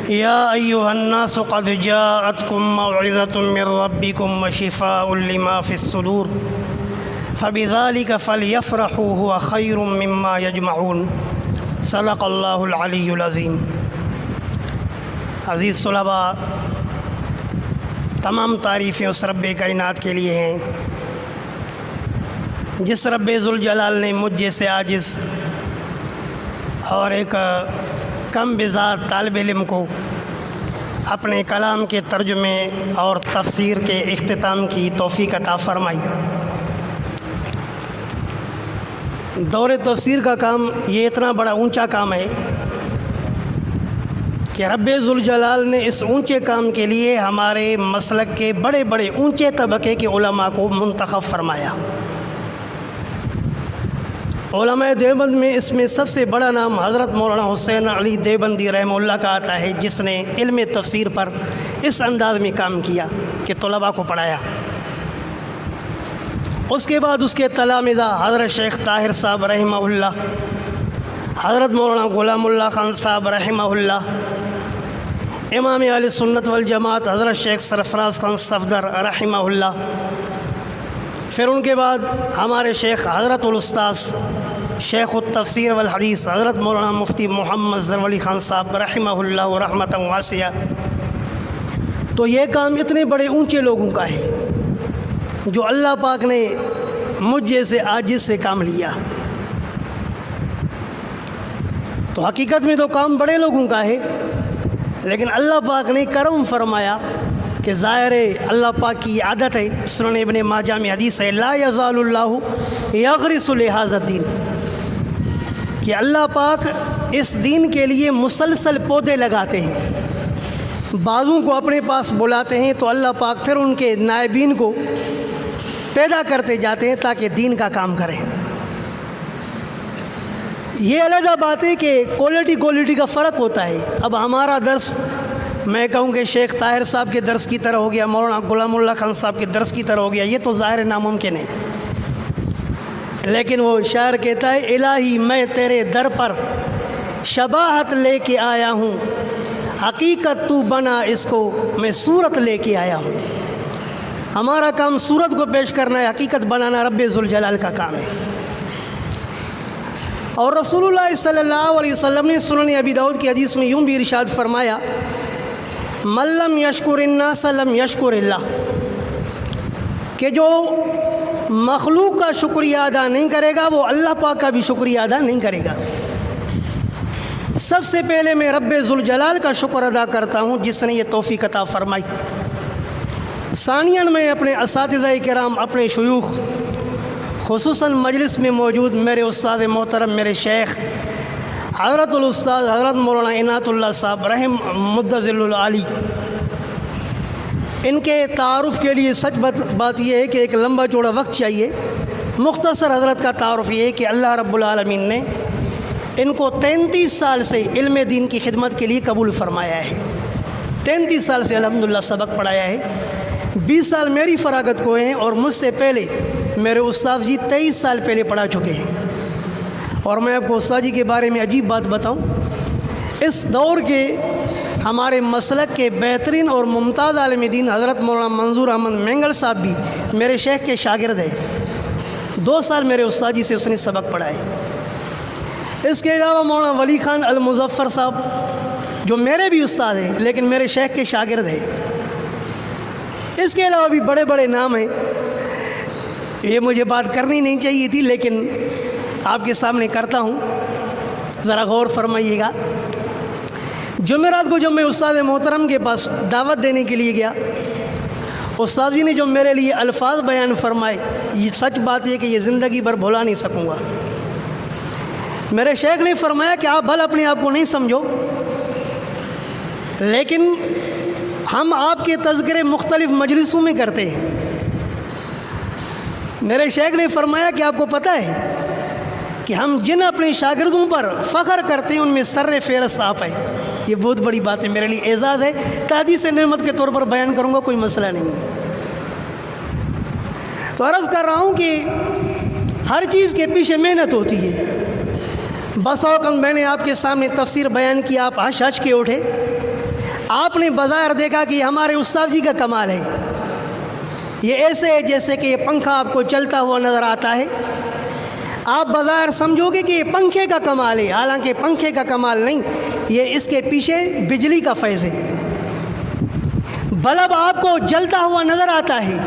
يا أيها الناس قد جاءتكم موعظة من ربكم وشفاء لما في الصدور فبذلك فليفرحوا هو خير مما يجمعون صدق اللہ العلی العظیم۔ عزیز طلباء، تمام تعریفیں اس رب کائنات کے لیے ہیں جس رب ذوالجلال نے مجھ جیسے عاجز اور ایک کم بذات طالب علم کو اپنے کلام کے ترجمے اور تفسیر کے اختتام کی توفیق عطا فرمائی۔ دور تفسیر کا کام یہ اتنا بڑا اونچا کام ہے کہ رب ذوالجلال نے اس اونچے کام کے لیے ہمارے مسلک کے بڑے بڑے اونچے طبقے کے علماء کو منتخب فرمایا۔ علماء دیوبند میں اس میں سب سے بڑا نام حضرت مولانا حسین علی دیوبندی رحمہ اللہ کا آتا ہے، جس نے علم تفسیر پر اس انداز میں کام کیا کہ طلباء کو پڑھایا۔ اس کے بعد اس کے تلامذہ حضرت شیخ طاہر صاحب رحمہ اللہ، حضرت مولانا غلام اللہ خان صاحب رحمہ اللہ، امام اہل سنت والجماعت حضرت شیخ سرفراز خان صفدر رحمہ اللہ، پھر ان کے بعد ہمارے شیخ حضرت الاستاذ شیخ التفسیر والحدیث حضرت مولانا مفتی محمد زرولی خان صاحب رحمہ اللہ رحمۃ واسعہ۔ تو یہ کام اتنے بڑے اونچے لوگوں کا ہے جو اللہ پاک نے مجھ جیسے عاجز سے کام لیا۔ تو حقیقت میں تو کام بڑے لوگوں کا ہے، لیکن اللہ پاک نے کرم فرمایا کہ ظاہر ہے اللہ پاک کی عادت ہے، سنن ابن ماجہ میں حدیث ہے لا یزال اللہ یغرس لہذا الدین، کہ اللہ پاک اس دین کے لیے مسلسل پودے لگاتے ہیں، بعضوں کو اپنے پاس بلاتے ہیں تو اللہ پاک پھر ان کے نائبین کو پیدا کرتے جاتے ہیں تاکہ دین کا کام کریں۔ یہ علیحدہ بات ہے کہ کوالٹی کا فرق ہوتا ہے۔ اب ہمارا درس میں کہوں کہ شیخ طاہر صاحب کے درس کی طرح ہو گیا، مولانا غلام اللہ خان صاحب کے درس کی طرح ہو گیا، یہ تو ظاہر ناممکن ہے، لیکن وہ شاعر کہتا ہے الہی میں تیرے در پر شباہت لے کے آیا ہوں، حقیقت تو بنا اس کو میں صورت لے کے آیا ہوں۔ ہمارا کام صورت کو پیش کرنا ہے، حقیقت بنانا رب ذوالجلال کا کام ہے۔ اور رسول اللہ صلی اللہ علیہ وسلم نے سنن ابی داؤد کی حدیث میں یوں بھی ارشاد فرمایا من لم یشکر الناس لم یشکر اللہ، کہ جو مخلوق کا شکریہ ادا نہیں کرے گا وہ اللہ پاک کا بھی شکریہ ادا نہیں کرے گا۔ سب سے پہلے میں رب ذوالجلال کا شکر ادا کرتا ہوں جس نے یہ توفیق عطا فرمائی۔ ثانیاً میں اپنے اساتذہ کرام، اپنے شیوخ، خصوصاً مجلس میں موجود میرے استاد محترم میرے شیخ حضرت الاستاذ حضرت مولانا عنایت اللہ صاحب رحم مدظل العالی، ان کے تعارف کے لیے سچ بات یہ ہے کہ ایک لمبا چوڑا وقت چاہیے۔ مختصر حضرت کا تعارف یہ ہے کہ اللہ رب العالمین نے ان کو 33 سال سے علم دین کی خدمت کے لیے قبول فرمایا ہے۔ 33 سال سے الحمدللہ سبق پڑھایا ہے۔ 20 سال میری فراغت کو ہیں اور مجھ سے پہلے میرے استاد جی 23 سال پہلے پڑھا چکے ہیں۔ اور میں آپ کو استاد جی کے بارے میں عجیب بات بتاؤں، اس دور کے ہمارے مسلک کے بہترین اور ممتاز عالم دین حضرت مولانا منظور احمد مینگل صاحب بھی میرے شیخ کے شاگرد ہیں۔ 2 سال میرے استاد جی سے اس نے سبق پڑھائے۔ اس کے علاوہ مولانا ولی خان المظفر صاحب جو میرے بھی استاد ہیں لیکن میرے شیخ کے شاگرد ہیں۔ اس کے علاوہ بھی بڑے بڑے نام ہیں، یہ مجھے بات کرنی نہیں چاہیے تھی لیکن آپ کے سامنے کرتا ہوں، ذرا غور فرمائیے گا۔ جمعرات کو جب میں استاد محترم کے پاس دعوت دینے کے لیے گیا، استاد جی نے جو میرے لیے الفاظ بیان فرمائے، یہ سچ بات ہے کہ یہ زندگی بھر بھلا نہیں سکوں گا۔ میرے شیخ نے فرمایا کہ آپ بھل اپنے آپ کو نہیں سمجھو، لیکن ہم آپ کے تذکرے مختلف مجلسوں میں کرتے ہیں۔ میرے شیخ نے فرمایا کہ آپ کو پتہ ہے کہ ہم جن اپنے شاگردوں پر فخر کرتے ہیں ان میں سر فہرست آپ ہیں۔ یہ بہت بڑی بات ہے، میرے لیے اعزاز ہے، تحدیث نعمت کے طور پر بیان کروں گا، کوئی مسئلہ نہیں ہے۔ تو عرض کر رہا ہوں کہ ہر چیز کے پیچھے محنت ہوتی ہے۔ بس اوقات میں نے آپ کے سامنے تفسیر بیان کی، آپ ہنس ہنس کے اٹھے، آپ نے بظاہر دیکھا کہ ہمارے استاد جی کا کمال ہے، یہ ایسے ہے جیسے کہ یہ پنکھا آپ کو چلتا ہوا نظر آتا ہے، آپ بظاہر سمجھو گے کہ یہ پنکھے کا کمال ہے، حالانکہ پنکھے کا کمال نہیں، یہ اس کے پیچھے بجلی کا فیض ہے۔ بلب آپ کو جلتا ہوا نظر آتا ہے،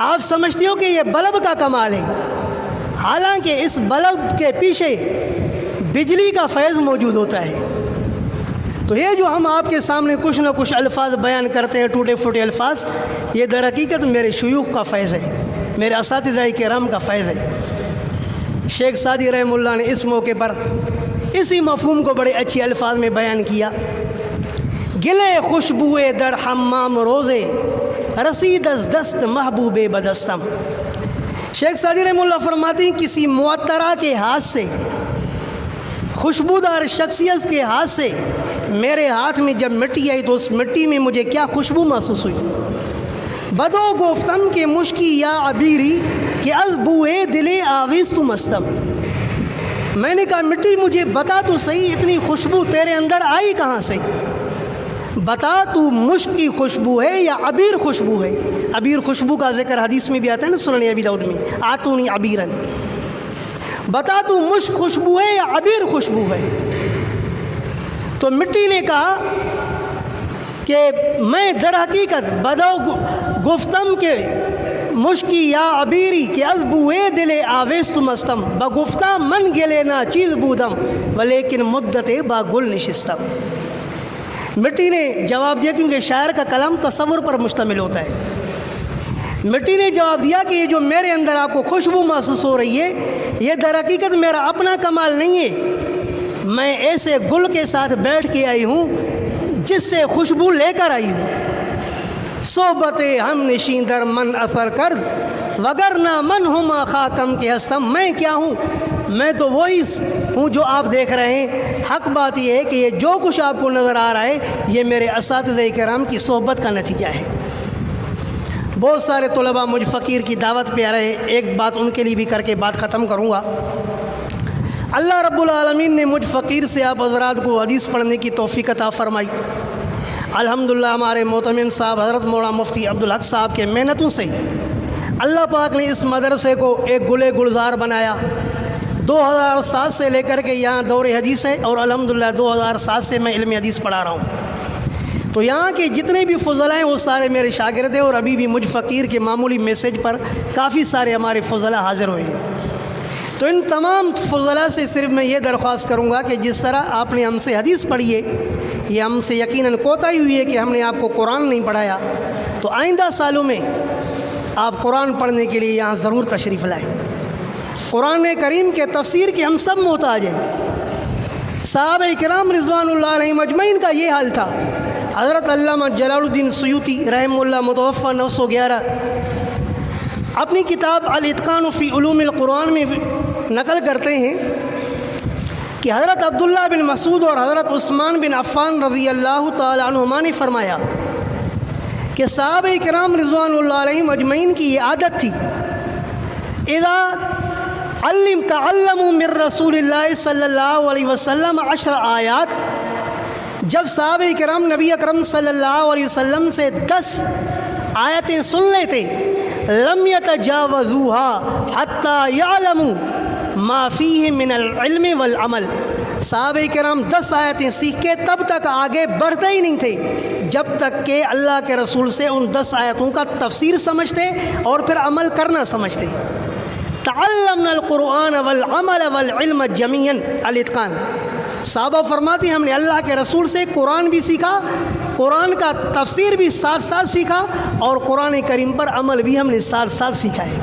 آپ سمجھتے ہو کہ یہ بلب کا کمال ہے، حالانکہ اس بلب کے پیچھے بجلی کا فیض موجود ہوتا ہے۔ تو یہ جو ہم آپ کے سامنے کچھ نہ کچھ الفاظ بیان کرتے ہیں، ٹوٹے پھوٹے الفاظ، یہ در حقیقت میرے شیوخ کا فیض ہے، میرے اساتذہ کرام کا فیض ہے۔ شیخ سعدی رحمہ اللہ نے اس موقع پر اسی مفہوم کو بڑے اچھے الفاظ میں بیان کیا۔ گلے خوشبوئے در حمام روزے، رسید از دست محبوب بدستم۔ شیخ سعدی رحمہ اللہ فرماتے ہیں کسی معطرہ کے ہاتھ سے، خوشبودار شخصیت کے ہاتھ سے میرے ہاتھ میں جب مٹی آئی تو اس مٹی میں مجھے کیا خوشبو محسوس ہوئی۔ بدو گفتم کے مشکی یا عبیری کہ از بوئے دلے آویز تو مستم۔ میں نے کہا مٹی مجھے بتا تو صحیح اتنی خوشبو تیرے اندر آئی کہاں سے، بتا تو مشک کی خوشبو ہے یا عبیر خوشبو ہے۔ عبیر خوشبو کا ذکر حدیث میں بھی آتا ہے نا، سنن ابی داؤد میں، آتونی عبیرن، بتا تو مشک خوشبو ہے یا عبیر خوشبو ہے۔ تو مٹی نے کہا کہ میں در حقیقت بدو گفتم کے مشکی یا عبیری کہ از بوئے دلے آویز تو مستم، بگفتہ من گلے نا چیز بودم ولیکن مدت با گل نشستم۔ مٹی نے جواب دیا، کیونکہ شاعر کا کلام تصور پر مشتمل ہوتا ہے۔ مٹی نے جواب دیا کہ یہ جو میرے اندر آپ کو خوشبو محسوس ہو رہی ہے، یہ در حقیقت میرا اپنا کمال نہیں ہے، میں ایسے گل کے ساتھ بیٹھ کے آئی ہوں جس سے خوشبو لے کر آئی ہوں۔ صحبت ہم نشین در من اثر کر وگرنہ من ہما خاکم کے ہستم۔ میں کیا ہوں؟ میں تو وہی ہوں جو آپ دیکھ رہے ہیں۔ حق بات یہ ہے کہ یہ جو کچھ آپ کو نظر آ رہا ہے یہ میرے اساتذہ کرام کی صحبت کا نتیجہ ہے۔ بہت سارے طلباء مجھ فقیر کی دعوت پہ آ رہے ہیں، ایک بات ان کے لیے بھی کر کے بات ختم کروں گا۔ اللہ رب العالمین نے مجھ فقیر سے آپ حضرات کو حدیث پڑھنے کی توفیق عطا فرمائی۔ الحمدللہ ہمارے معتمن صاحب حضرت مولانا مفتی عبدالحق صاحب کے محنتوں سے اللہ پاک نے اس مدرسے کو ایک گلے گلزار بنایا۔ 2007 سے لے کر کے یہاں دور حدیث ہے، اور الحمدللہ 2007 سے میں علم حدیث پڑھا رہا ہوں۔ تو یہاں کے جتنے بھی فضلاء ہیں وہ سارے میرے شاگرد ہیں، اور ابھی بھی مجھ فقیر کے معمولی میسیج پر کافی سارے ہمارے فضلاء حاضر ہوئے ہیں۔ تو ان تمام فضلاء سے صرف میں یہ درخواست کروں گا کہ جس طرح آپ نے ہم سے حدیث پڑھی ہے، یہ ہم سے یقیناً کوتاہی ہوئی ہے کہ ہم نے آپ کو قرآن نہیں پڑھایا، تو آئندہ سالوں میں آپ قرآن پڑھنے کے لیے یہاں ضرور تشریف لائیں۔ قرآن کریم کے تفسیر کے ہم سب محتاج ہیں۔ صحابہ کرام رضوان اللہ علیہم اجمعین کا یہ حال تھا۔ حضرت علامہ جلال الدین سیوطی رحمہ اللہ متوفی 911 اپنی کتاب الاتقان فی علوم القرآن میں نقل کرتے ہیں کہ حضرت عبداللہ بن مسعود اور حضرت عثمان بن عفان رضی اللہ تعالی عنہما نے فرمایا کہ صحابہ کرام رضوان اللہ علیہم اجمعین کی یہ عادت تھی، اذا تعلموا من رسول اللہ صلی اللہ علیہ وسلم 10 آیات، جب صحابہ کرام نبی اکرم صلی اللہ علیہ وسلم سے 10 آیتیں سن لیتے، لم یتجاوزوها حتی یعلموا ما فیہ من العلم والعمل، صحابہ کرام 10 آیتیں سیکھ کے تب تک آگے بڑھتے ہی نہیں تھے جب تک کہ اللہ کے رسول سے ان 10 آیتوں کا تفسیر سمجھتے اور پھر عمل کرنا سمجھتے۔ تعلمنا القرآن والعمل والعلم جميعا الاتقان، صحابہ فرماتے ہیں ہم نے اللہ کے رسول سے قرآن بھی سیکھا، قرآن کا تفسیر بھی ساتھ ساتھ سیکھا، اور قرآن کریم پر عمل بھی ہم نے ساتھ ساتھ سیکھا ہے۔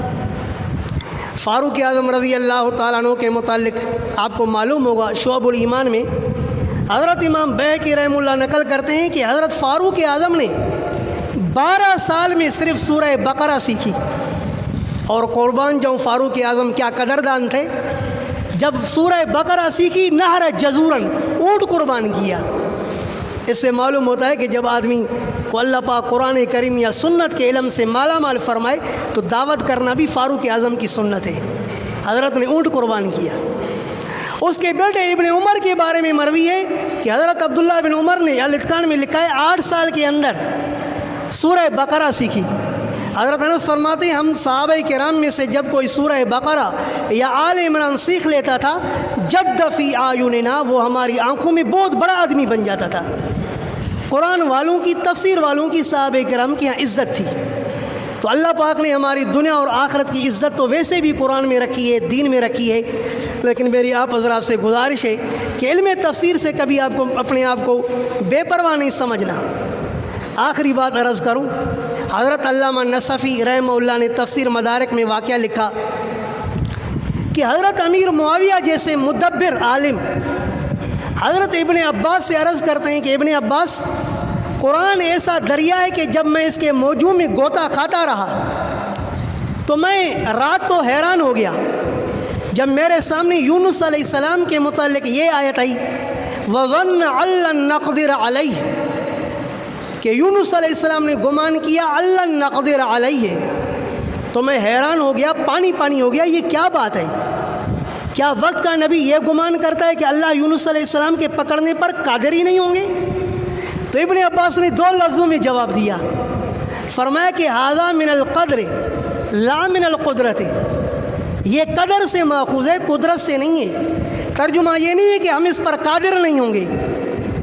فاروق اعظم رضی اللہ تعالیٰ عنہ کے متعلق آپ کو معلوم ہوگا، شعب الایمان میں حضرت امام بیہقی رحمہ اللہ نقل کرتے ہیں کہ حضرت فاروق اعظم نے 12 سال میں صرف سورہ بقرہ سیکھی، اور قربان جاؤں فاروق اعظم کیا قدردان تھے، جب سورہ بقرہ سیکھی نہر جزورن، اونٹ قربان کیا۔ اس سے معلوم ہوتا ہے کہ جب آدمی کو اللہ پاک قرآن کریم یا سنت کے علم سے مالا مال فرمائے تو دعوت کرنا بھی فاروق اعظم کی سنت ہے۔ حضرت نے اونٹ قربان کیا۔ اس کے بیٹے ابن عمر کے بارے میں مروی ہے کہ حضرت عبداللہ بن عمر نے الاتقان میں لکھا ہے 8 سال کے اندر سورہ بقرہ سیکھی۔ حضرت انس فرماتے ہیں ہم صحابہ کرام میں سے جب کوئی سورہ بقرہ یا آل عمران سیکھ لیتا تھا جد فی اعیننا، وہ ہماری آنکھوں میں بہت بڑا آدمی بن جاتا تھا۔ قرآن والوں کی، تفسیر والوں کی صحابہ کرام کی یہاں عزت تھی۔ تو اللہ پاک نے ہماری دنیا اور آخرت کی عزت تو ویسے بھی قرآن میں رکھی ہے، دین میں رکھی ہے، لیکن میری آپ حضرات سے گزارش ہے کہ علم تفسیر سے کبھی آپ کو اپنے آپ کو بے پرواہ نہیں سمجھنا۔ آخری بات عرض کروں، حضرت علامہ نصفی رحمہ اللہ نے تفسیر مدارک میں واقعہ لکھا کہ حضرت امیر معاویہ جیسے مدبر عالم حضرت ابن عباس سے عرض کرتے ہیں کہ ابن عباس، قرآن ایسا دریا ہے کہ جب میں اس کے موجوں میں غوطہ کھاتا رہا تو میں رات تو حیران ہو گیا جب میرے سامنے یونس علیہ السلام کے متعلق یہ آیت آئی وَظَنَّ عَلَّن نَقْدِرَ عَلَيْهِ، کہ یونس علیہ السلام نے گمان کیا عَلَّن نَقْدِرَ عَلَيْهِ، تو میں حیران ہو گیا، پانی پانی ہو گیا، یہ کیا بات ہے؟ کیا وقت کا نبی یہ گمان کرتا ہے کہ اللہ یونس علیہ السلام کے پکڑنے پر قادر ہی نہیں ہوں گے؟ تو ابن عباس نے 2 لفظوں میں جواب دیا، فرمایا کہ ھذا من القدر لا من القدرت، یہ قدر سے ماخوذ ہے، قدرت سے نہیں ہے۔ ترجمہ یہ نہیں ہے کہ ہم اس پر قادر نہیں ہوں گے،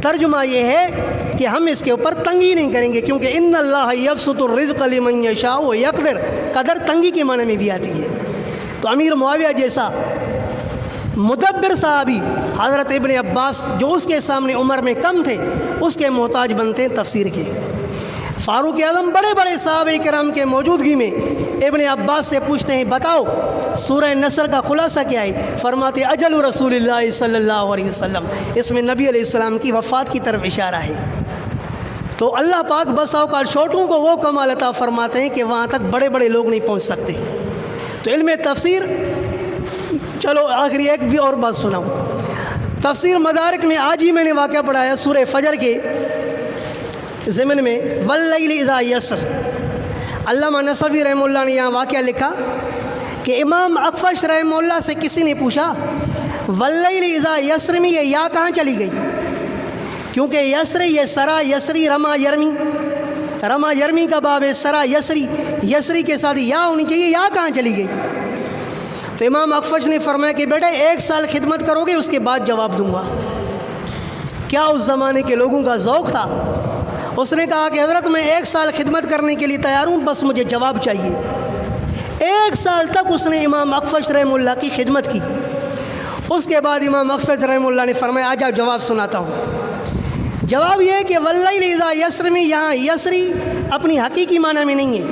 ترجمہ یہ ہے کہ ہم اس کے اوپر تنگی نہیں کریں گے، کیونکہ ان اللہ یبسط الرزق لمن یشاء ویقدر، قدر تنگی کے معنی میں بھی آتی ہے۔ تو امیر معاویہ جیسا مدبر صحابی حضرت ابن عباس، جو اس کے سامنے عمر میں کم تھے، اس کے محتاج بنتے ہیں تفسیر کے۔ فاروق اعظم بڑے بڑے صحابہ کرام کے موجودگی میں ابن عباس سے پوچھتے ہیں بتاؤ سورہ نصر کا خلاصہ کیا ہے؟ فرماتے اجل رسول اللہ صلی اللہ علیہ وسلم، اس میں نبی علیہ السلام کی وفات کی طرف اشارہ ہے۔ تو اللہ پاک بسا اوقات چھوٹوں کو وہ کمال عطا فرماتے ہیں کہ وہاں تک بڑے بڑے لوگ نہیں پہنچ سکتے۔ تو علم تفسیر، چلو آخری ایک بھی اور بات سناؤں۔ تفسیر مدارک میں آج ہی میں نے واقعہ پڑھایا سورہ فجر کے ضمن میں واللیل اذا یسر، علامہ نصفی رحمہ اللہ نے یہاں واقعہ لکھا کہ امام اخفش رحمہ اللہ سے کسی نے پوچھا واللیل اذا یسر میں یہ یا کہاں چلی گئی؟ کیونکہ یسر یہ سرا یسری رما یرمی، رما یرمی کا باب ہے، سرا یسری، یسری کے ساتھ یا ہونی چاہیے، یا کہاں چلی گئی؟ تو امام اخفش نے فرمایا کہ بیٹے 1 سال خدمت کرو گے اس کے بعد جواب دوں گا۔ کیا اس زمانے کے لوگوں کا ذوق تھا؟ اس نے کہا کہ حضرت میں 1 سال خدمت کرنے کے لیے تیار ہوں، بس مجھے جواب چاہیے۔ 1 سال تک اس نے امام اخفش رحمہ اللہ کی خدمت کی۔ اس کے بعد امام اخفش رحمہ اللہ نے فرمایا آج آپ جواب سناتا ہوں۔ جواب یہ ہے کہ واللیل اذا یسر میں یہاں یسری اپنی حقیقی معنی میں نہیں ہے،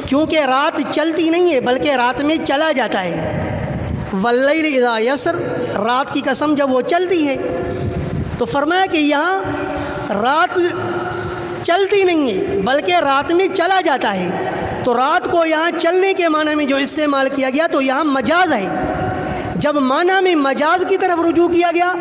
کیونکہ رات چلتی نہیں ہے بلکہ رات میں چلا جاتا ہے۔ واللیل اذا یسر، رات کی قسم جب وہ چلتی ہے، تو فرمایا کہ یہاں رات چلتی نہیں ہے بلکہ رات میں چلا جاتا ہے۔ تو رات کو یہاں چلنے کے معنی میں جو استعمال کیا گیا تو یہاں مجاز ہے۔ جب معنی میں مجاز کی طرف رجوع کیا گیا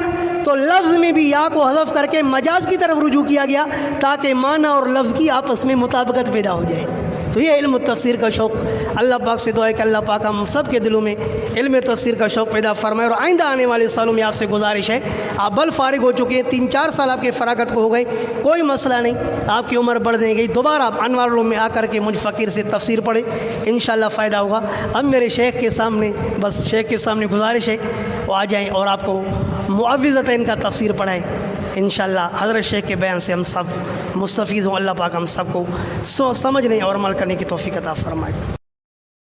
تو لفظ میں بھی یا کو حذف کر کے مجاز کی طرف رجوع کیا گیا تاکہ معنی اور لفظ کی آپس میں مطابقت پیدا ہو جائے۔ تو یہ علم تفسیر کا شوق، اللہ پاک سے دعا ہے کہ اللہ پاک ہم سب کے دلوں میں علم تفسیر کا شوق پیدا فرمائے، اور آئندہ آنے والے سالوں میں آپ سے گزارش ہے، آپ بل فارغ ہو چکے ہیں، 3-4 سال آپ کے فراغت کو ہو گئے، کوئی مسئلہ نہیں، آپ کی عمر بڑھ دے گئی، دوبارہ آپ انوار العلوم میں آ کر کے مجھ فقیر سے تفسیر پڑھیں، انشاءاللہ فائدہ ہوگا۔ اب میرے شیخ کے سامنے، بس شیخ کے سامنے گزارش ہے وہ آ جائیں اور آپ کو معوذتین کا تفسیر پڑھائیں، انشاءاللہ حضرت شیخ کے بیان سے ہم سب مستفیض ہوں۔ اللہ پاک ہم سب کو سمجھنے اور عمل کرنے کی توفیق عطا فرمائے۔